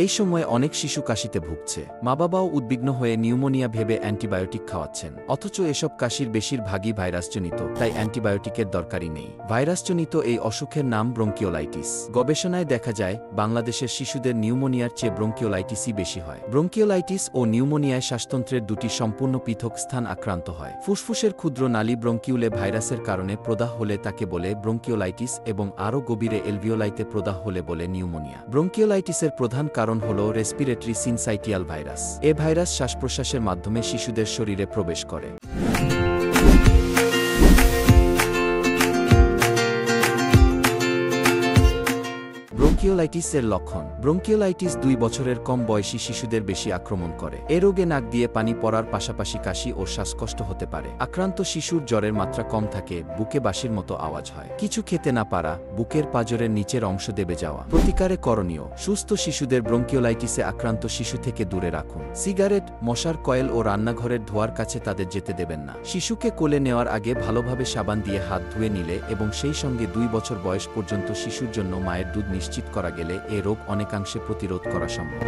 এই সময়ে অনেক শিশু কাশিতে ভুগছে। মা বাবাও উদ্বিগ্ন হয়ে নিউমোনিয়া ভেবে অ্যান্টিবায়োটিক খাওয়াচ্ছেন, অথচ এসব কাশির বেশিরভাগই ভাইরাসজনিত, তাই অ্যান্টিবায়োটিকের দরকারই নেই। ভাইরাসজনিত এই অসুখের নাম ব্রঙ্কিওলাইটিস। গবেষণায় দেখা যায় বাংলাদেশের শিশুদের নিউমোনিয়ার চেয়ে ব্রঙ্কিওলাইটিসই বেশি হয়। ব্রঙ্কিওলাইটিস ও নিউমোনিয়ায় শ্বাসতন্ত্রের দুটি সম্পূর্ণ পৃথক স্থান আক্রান্ত হয়। ফুসফুসের ক্ষুদ্র নালী ব্রঙ্কিউলে ভাইরাসের কারণে প্রদাহ হলে তাকে বলে ব্রঙ্কিওলাইটিস এবং আরও গভীরে এলভিওলাইতে প্রদাহ হলে বলে নিউমোনিয়া। ব্রঙ্কিওলাইটিসের প্রধান কারণ হল রেসপিরেটরি সিনসাইটিয়াল ভাইরাস। এ ভাইরাস শ্বাস-প্রশ্বাসের মাধ্যমে শিশুদের শরীরে প্রবেশ করে। ব্রঙ্কিওলাইটিসের লক্ষণ। ব্রঙ্কিওলাইটিস 2 বছরের কম বয়সী শিশুদের বেশি আক্রমণ করে। এ রোগে নাক দিয়ে পানি পড়ার পাশাপাশি কাশি ও শ্বাসকষ্ট হতে পারে। আক্রান্ত শিশুর জ্বরের মাত্রা কম থাকে, বুকে বাঁশির মতো আওয়াজ হয়, কিছু খেতে না পারা, বুকের পাঁজরের নিচের অংশ দেবে যাওয়া। প্রতিকারে করণীয়: সুস্থ শিশুদের ব্রঙ্কিওলাইটিসে আক্রান্ত শিশু থেকে দূরে রাখুন। সিগারেট, মশার কয়েল ও রান্নাঘরের ধোঁয়ার কাছে তাদের যেতে দেবেন না। শিশুকে কোলে নেওয়ার আগে ভালোভাবে সাবান দিয়ে হাত ধুয়ে নিলে এবং সেই সঙ্গে 2 বছর বয়স পর্যন্ত শিশুর জন্য মায়ের দুধ নিশ্চিত করা গেলে এ রোগ অনেকাংশে প্রতিরোধ করা সম্ভব।